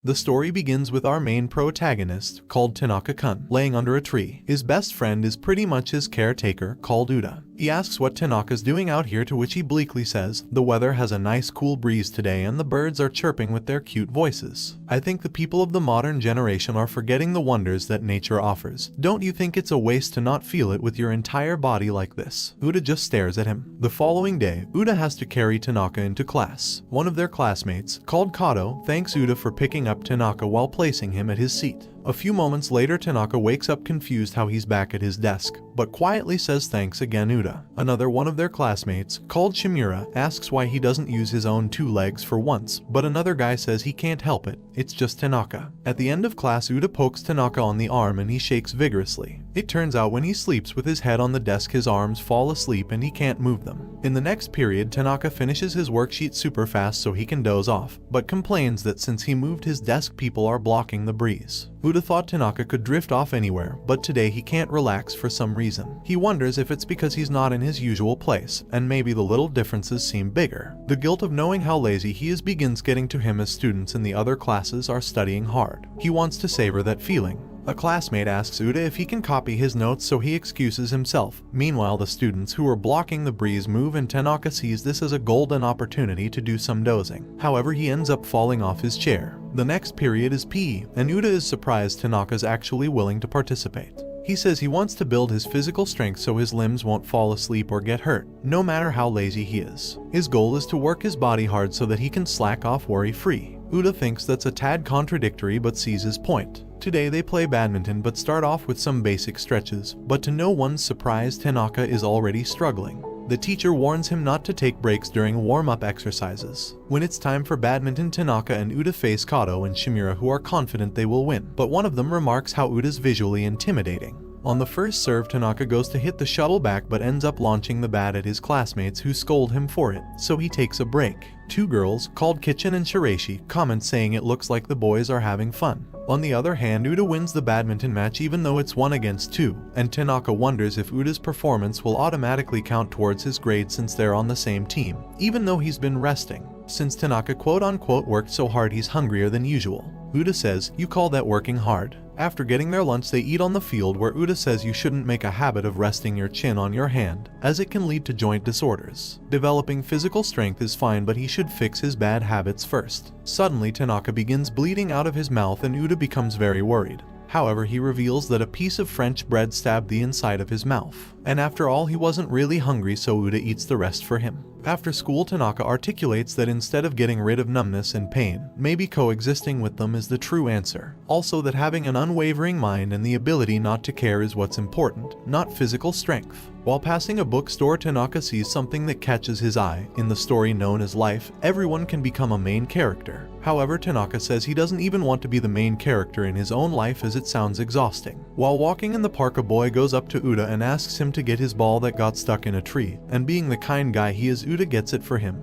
The story begins with our main protagonist, called Tanaka-kun, laying under a tree. His best friend is pretty much his caretaker, called Uda. He asks what Tanaka's doing out here, to which he bleakly says, "The weather has a nice cool breeze today and the birds are chirping with their cute voices. I think the people of the modern generation are forgetting the wonders that nature offers. Don't you think it's a waste to not feel it with your entire body like this?" Uda just stares at him. The following day, Uda has to carry Tanaka into class. One of their classmates, called Kato, thanks Uda for picking up Tanaka while placing him at his seat. A few moments later, Tanaka wakes up confused how he's back at his desk, but quietly says thanks again Uda. Another one of their classmates, called Shimura, asks why he doesn't use his own 2 legs for once, but another guy says he can't help it, it's just Tanaka. At the end of class, Uda pokes Tanaka on the arm and he shakes vigorously. It turns out when he sleeps with his head on the desk, his arms fall asleep and he can't move them. In the next period, Tanaka finishes his worksheet super fast so he can doze off, but complains that since he moved his desk, people are blocking the breeze. Uda thought Tanaka could drift off anywhere, but today he can't relax for some reason. He wonders if it's because he's not in his usual place, and maybe the little differences seem bigger. The guilt of knowing how lazy he is begins getting to him as students in the other classes are studying hard. He wants to savor that feeling. A classmate asks Uda if he can copy his notes, so he excuses himself. Meanwhile, the students who are blocking the breeze move and Tanaka sees this as a golden opportunity to do some dozing. However, he ends up falling off his chair. The next period is PE, and Uda is surprised Tanaka's actually willing to participate. He says he wants to build his physical strength so his limbs won't fall asleep or get hurt, no matter how lazy he is. His goal is to work his body hard so that he can slack off worry-free. Uda thinks that's a tad contradictory but sees his point. Today they play badminton but start off with some basic stretches, but to no one's surprise, Tanaka is already struggling. The teacher warns him not to take breaks during warm-up exercises. When it's time for badminton, Tanaka and Uda face Kato and Shimura, who are confident they will win, but one of them remarks how Uda's visually intimidating. On the first serve, Tanaka goes to hit the shuttle back but ends up launching the bat at his classmates, who scold him for it, so he takes a break. 2 girls, called Kitchen and Shiraishi, comment saying it looks like the boys are having fun. On the other hand, Uda wins the badminton match even though it's 1 against 2, and Tanaka wonders if Uda's performance will automatically count towards his grade since they're on the same team, even though he's been resting. Since Tanaka quote-unquote worked so hard, he's hungrier than usual. Uda says, "You call that working hard?" After getting their lunch, they eat on the field, where Uda says you shouldn't make a habit of resting your chin on your hand, as it can lead to joint disorders. Developing physical strength is fine, but he should fix his bad habits first. Suddenly, Tanaka begins bleeding out of his mouth and Uda becomes very worried. However, he reveals that a piece of French bread stabbed the inside of his mouth. And after all, he wasn't really hungry, so Uda eats the rest for him. After school, Tanaka articulates that instead of getting rid of numbness and pain, maybe coexisting with them is the true answer. Also, that having an unwavering mind and the ability not to care is what's important, not physical strength. While passing a bookstore, Tanaka sees something that catches his eye. In the story known as Life, everyone can become a main character. However, Tanaka says he doesn't even want to be the main character in his own life, as it sounds exhausting. While walking in the park, a boy goes up to Uda and asks him to get his ball that got stuck in a tree, and being the kind guy he is, Uda gets it for him,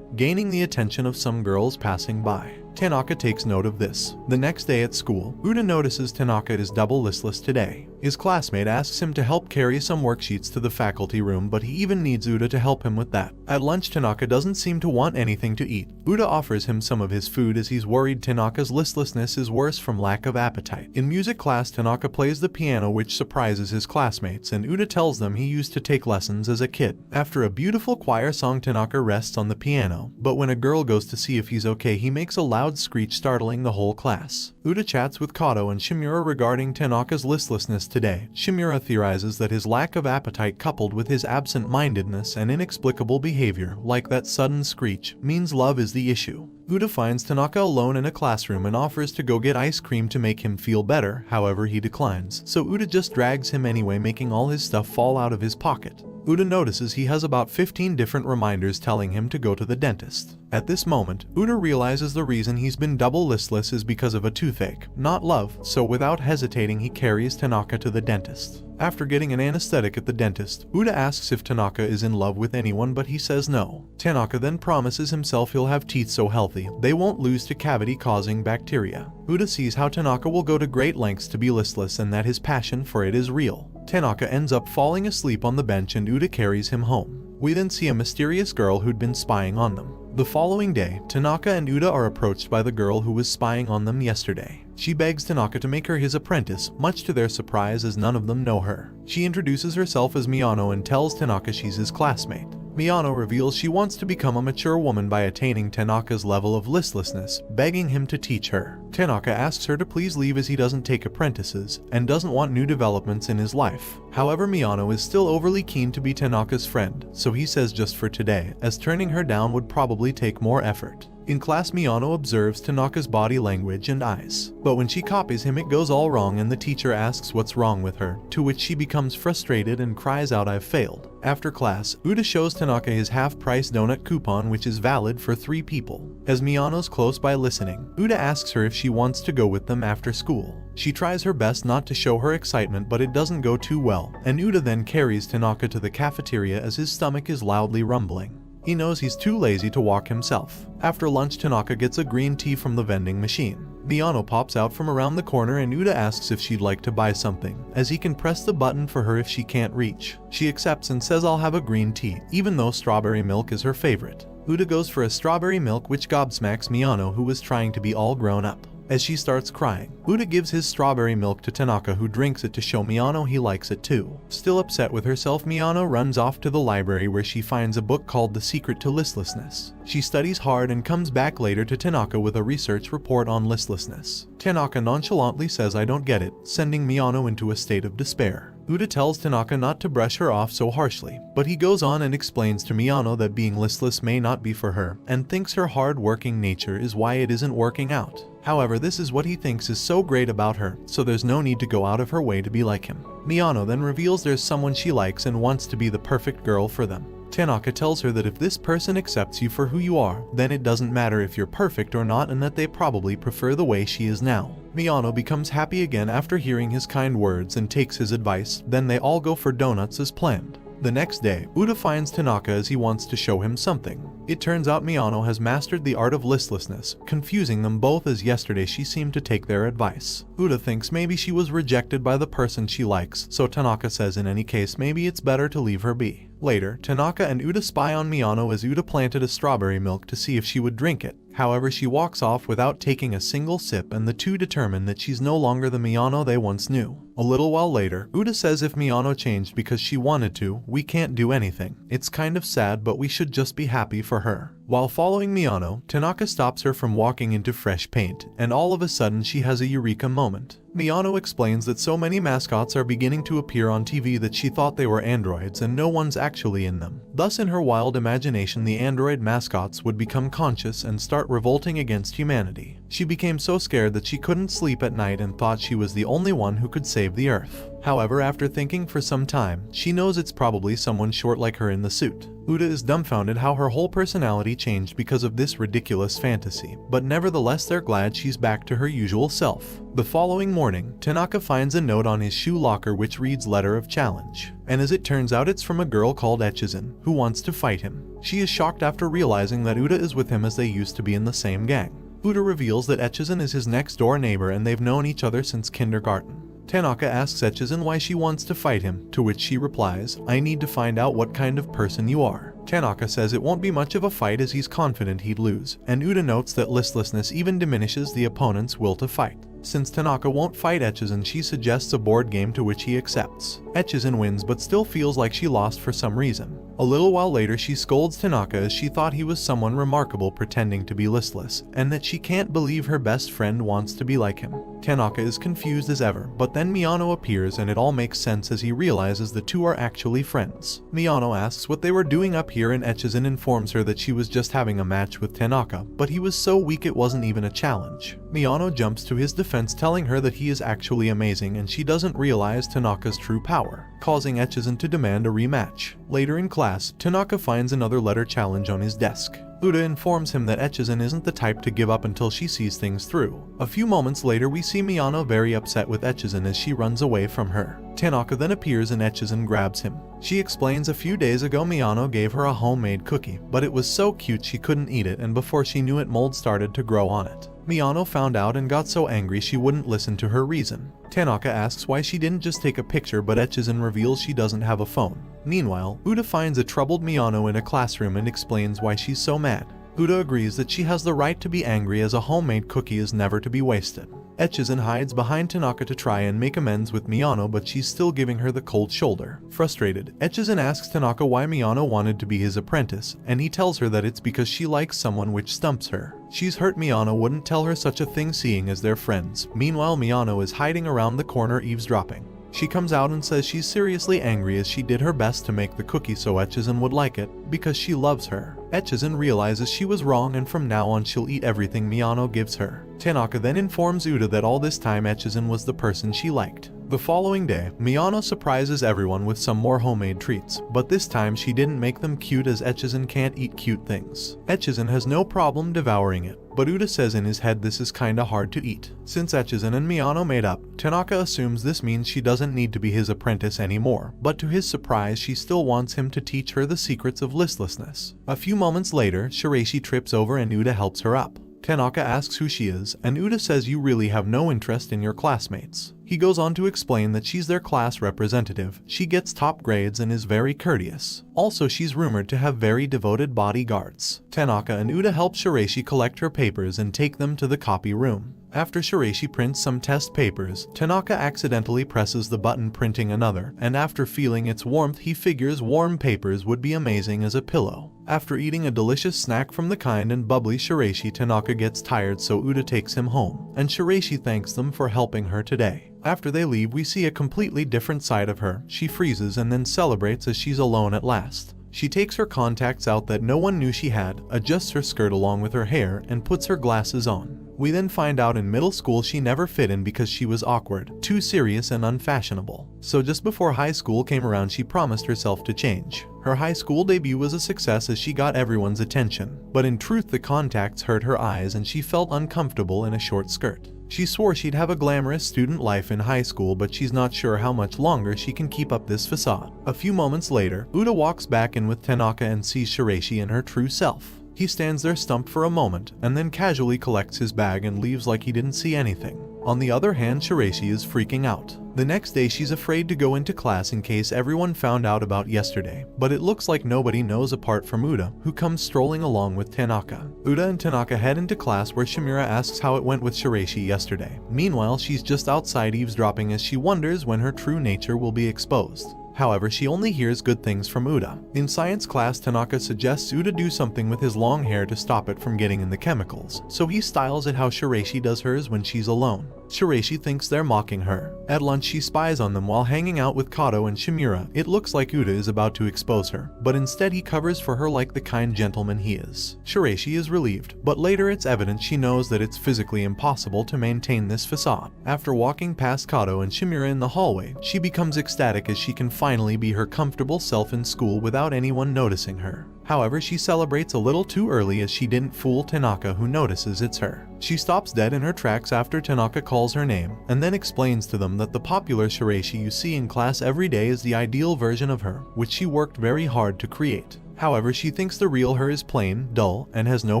gaining the attention of some girls passing by. Tanaka takes note of this. The next day at school, Uda notices Tanaka is double listless today. His classmate asks him to help carry some worksheets to the faculty room, but he even needs Uda to help him with that. At lunch, Tanaka doesn't seem to want anything to eat. Uda offers him some of his food as he's worried Tanaka's listlessness is worse from lack of appetite. In music class, Tanaka plays the piano, which surprises his classmates, and Uda tells them he used to take lessons as a kid. After a beautiful choir song, Tanaka rests on the piano, but when a girl goes to see if he's okay, he makes a loud screech, startling the whole class. Uda chats with Kato and Shimura regarding Tanaka's listlessness today. Shimura theorizes that his lack of appetite, coupled with his absent-mindedness and inexplicable behavior, like that sudden screech, means love is the issue. Uda finds Tanaka alone in a classroom and offers to go get ice cream to make him feel better. However, he declines, so Uda just drags him anyway, making all his stuff fall out of his pocket. Uda notices he has about 15 different reminders telling him to go to the dentist. At this moment, Uda realizes the reason he's been double listless is because of a toothache, not love, so without hesitating he carries Tanaka to the dentist. After getting an anesthetic at the dentist, Uda asks if Tanaka is in love with anyone, but he says no. Tanaka then promises himself he'll have teeth so healthy they won't lose to cavity-causing bacteria. Uda sees how Tanaka will go to great lengths to be listless and that his passion for it is real. Tanaka ends up falling asleep on the bench and Uda carries him home. We then see a mysterious girl who'd been spying on them. The following day, Tanaka and Uda are approached by the girl who was spying on them yesterday. She begs Tanaka to make her his apprentice, much to their surprise as none of them know her. She introduces herself as Miyano and tells Tanaka she's his classmate. Miyano reveals she wants to become a mature woman by attaining Tanaka's level of listlessness, begging him to teach her. Tanaka asks her to please leave as he doesn't take apprentices, and doesn't want new developments in his life. However, Miyano is still overly keen to be Tanaka's friend, so he says just for today, as turning her down would probably take more effort. In class, Miyano observes Tanaka's body language and eyes, but when she copies him it goes all wrong and the teacher asks what's wrong with her, to which she becomes frustrated and cries out, "I've failed." After class, Uda shows Tanaka his half-price donut coupon which is valid for 3 people. As Miyano's close by listening, Uda asks her if she wants to go with them after school. She tries her best not to show her excitement, but it doesn't go too well, and Uda then carries Tanaka to the cafeteria as his stomach is loudly rumbling. He knows he's too lazy to walk himself. After lunch, Tanaka gets a green tea from the vending machine. Miyano pops out from around the corner and Uda asks if she'd like to buy something, as he can press the button for her if she can't reach. She accepts and says I'll have a green tea, even though strawberry milk is her favorite. Uda goes for a strawberry milk which gobsmacks Miyano, who was trying to be all grown up. As she starts crying, Uda gives his strawberry milk to Tanaka, who drinks it to show Miyano he likes it too. Still upset with herself, Miyano runs off to the library where she finds a book called The Secret to Listlessness. She studies hard and comes back later to Tanaka with a research report on listlessness. Tanaka nonchalantly says I don't get it, sending Miyano into a state of despair. Uda tells Tanaka not to brush her off so harshly, but he goes on and explains to Miyano that being listless may not be for her, and thinks her hard-working nature is why it isn't working out. However, this is what he thinks is so great about her, so there's no need to go out of her way to be like him. Miyano then reveals there's someone she likes and wants to be the perfect girl for them. Tanaka tells her that if this person accepts you for who you are, then it doesn't matter if you're perfect or not, and that they probably prefer the way she is now. Miyano becomes happy again after hearing his kind words and takes his advice. Then they all go for donuts as planned. The next day, Uda finds Tanaka as he wants to show him something. It turns out Miyano has mastered the art of listlessness, confusing them both as yesterday she seemed to take their advice. Uda thinks maybe she was rejected by the person she likes, so Tanaka says in any case maybe it's better to leave her be. Later, Tanaka and Uda spy on Miyano as Uda planted a strawberry milk to see if she would drink it. However, she walks off without taking a single sip, and the two determine that she's no longer the Miyano they once knew. A little while later, Uda says if Miyano changed because she wanted to, we can't do anything. It's kind of sad, but we should just be happy for her. While following Miyano, Tanaka stops her from walking into fresh paint, and all of a sudden she has a eureka moment. Miyano explains that so many mascots are beginning to appear on TV that she thought they were androids and no one's actually in them. Thus, in her wild imagination, the android mascots would become conscious and start revolting against humanity. She became so scared that she couldn't sleep at night and thought she was the only one who could save the Earth. However, after thinking for some time, she knows it's probably someone short like her in the suit. Uda is dumbfounded how her whole personality changed because of this ridiculous fantasy, but nevertheless they're glad she's back to her usual self. The following morning, Tanaka finds a note on his shoe locker which reads Letter of Challenge, and as it turns out it's from a girl called Echizen, who wants to fight him. She is shocked after realizing that Uda is with him as they used to be in the same gang. Uda reveals that Echizen is his next door neighbor and they've known each other since kindergarten. Tanaka asks Echizen why she wants to fight him, to which she replies, I need to find out what kind of person you are. Tanaka says it won't be much of a fight as he's confident he'd lose, and Uda notes that listlessness even diminishes the opponent's will to fight. Since Tanaka won't fight Echizen, she suggests a board game, to which he accepts. Echizen wins but still feels like she lost for some reason. A little while later she scolds Tanaka as she thought he was someone remarkable pretending to be listless, and that she can't believe her best friend wants to be like him. Tanaka is confused as ever, but then Miyano appears and it all makes sense as he realizes the two are actually friends. Miyano asks what they were doing up here and Echizen informs her that she was just having a match with Tanaka, but he was so weak it wasn't even a challenge. Miyano jumps to his defense, telling her that he is actually amazing and she doesn't realize Tanaka's true power, causing Echizen to demand a rematch. Later in class, Tanaka finds another letter challenge on his desk. Uda informs him that Echizen isn't the type to give up until she sees things through. A few moments later we see Miyano very upset with Echizen as she runs away from her. Tanaka then appears and Echizen grabs him. She explains a few days ago Miyano gave her a homemade cookie, but it was so cute she couldn't eat it, and before she knew it mold started to grow on it. Miyano found out and got so angry she wouldn't listen to her reason. Tanaka asks why she didn't just take a picture, but Echizen reveals she doesn't have a phone. Meanwhile, Uda finds a troubled Miyano in a classroom and explains why she's so mad. Uda agrees that she has the right to be angry as a homemade cookie is never to be wasted. Echizen hides behind Tanaka to try and make amends with Miyano, but she's still giving her the cold shoulder. Frustrated, Echizen asks Tanaka why Miyano wanted to be his apprentice, and he tells her that it's because she likes someone, which stumps her. She's hurt Miyano wouldn't tell her such a thing seeing as they're friends. Meanwhile, Miyano is hiding around the corner eavesdropping. She comes out and says she's seriously angry as she did her best to make the cookie so Echizen would like it, because she loves her. Echizen realizes she was wrong and from now on she'll eat everything Miyano gives her. Tanaka then informs Uda that all this time Echizen was the person she liked. The following day, Miyano surprises everyone with some more homemade treats, but this time she didn't make them cute as Echizen can't eat cute things. Echizen has no problem devouring it, but Uda says in his head this is kinda hard to eat. Since Echizen and Miyano made up, Tanaka assumes this means she doesn't need to be his apprentice anymore, but to his surprise she still wants him to teach her the secrets of listlessness. A few moments later, Shiraishi trips over and Uda helps her up. Tanaka asks who she is, and Uda says you really have no interest in your classmates. He goes on to explain that she's their class representative, she gets top grades and is very courteous. Also, she's rumored to have very devoted bodyguards. Tanaka and Uda help Shiraishi collect her papers and take them to the copy room. After Shiraishi prints some test papers, Tanaka accidentally presses the button printing another, and after feeling its warmth he figures warm papers would be amazing as a pillow. After eating a delicious snack from the kind and bubbly Shiraishi, Tanaka gets tired so Uda takes him home, and Shiraishi thanks them for helping her today. After they leave, we see a completely different side of her. She freezes and then celebrates as she's alone at last. She takes her contacts out that no one knew she had, adjusts her skirt along with her hair, and puts her glasses on. We then find out in middle school she never fit in because she was awkward, too serious and unfashionable. So just before high school came around she promised herself to change. Her high school debut was a success as she got everyone's attention, but in truth the contacts hurt her eyes and she felt uncomfortable in a short skirt. She swore she'd have a glamorous student life in high school, but she's not sure how much longer she can keep up this facade. A few moments later, Uda walks back in with Tanaka and sees Shiraishi in her true self. He stands there stumped for a moment, and then casually collects his bag and leaves like he didn't see anything. On the other hand, Shiraishi is freaking out. The next day she's afraid to go into class in case everyone found out about yesterday, but it looks like nobody knows apart from Uda, who comes strolling along with Tanaka. Uda and Tanaka head into class where Shimura asks how it went with Shiraishi yesterday. Meanwhile, she's just outside eavesdropping as she wonders when her true nature will be exposed. However, she only hears good things from Uda. In science class, Tanaka suggests Uda do something with his long hair to stop it from getting in the chemicals, so he styles it how Shiraishi does hers when she's alone. Shiraishi thinks they're mocking her. At lunch, she spies on them while hanging out with Kato and Shimura. It looks like Uda is about to expose her, but instead he covers for her like the kind gentleman he is. Shiraishi is relieved, but later it's evident she knows that it's physically impossible to maintain this facade. After walking past Kato and Shimura in the hallway, she becomes ecstatic as she can finally be her comfortable self in school without anyone noticing her. However, she celebrates a little too early as she didn't fool Tanaka, who notices it's her. She stops dead in her tracks after Tanaka calls her name, and then explains to them that the popular Shiraishi you see in class every day is the ideal version of her, which she worked very hard to create. However, she thinks the real her is plain, dull, and has no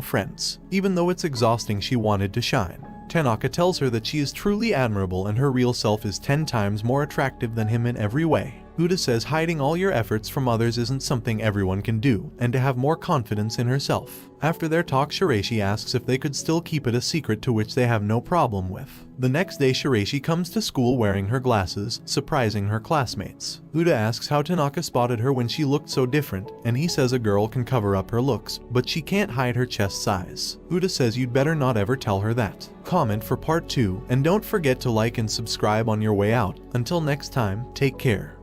friends. Even though it's exhausting, she wanted to shine. Tanaka tells her that she is truly admirable and her real self is 10 times more attractive than him in every way. Uda says hiding all your efforts from others isn't something everyone can do, and to have more confidence in herself. After their talk, Shiraishi asks if they could still keep it a secret, to which they have no problem with. The next day, Shiraishi comes to school wearing her glasses, surprising her classmates. Uda asks how Tanaka spotted her when she looked so different, and he says a girl can cover up her looks, but she can't hide her chest size. Uda says you'd better not ever tell her that. Comment for part 2, and don't forget to like and subscribe on your way out. Until next time, take care.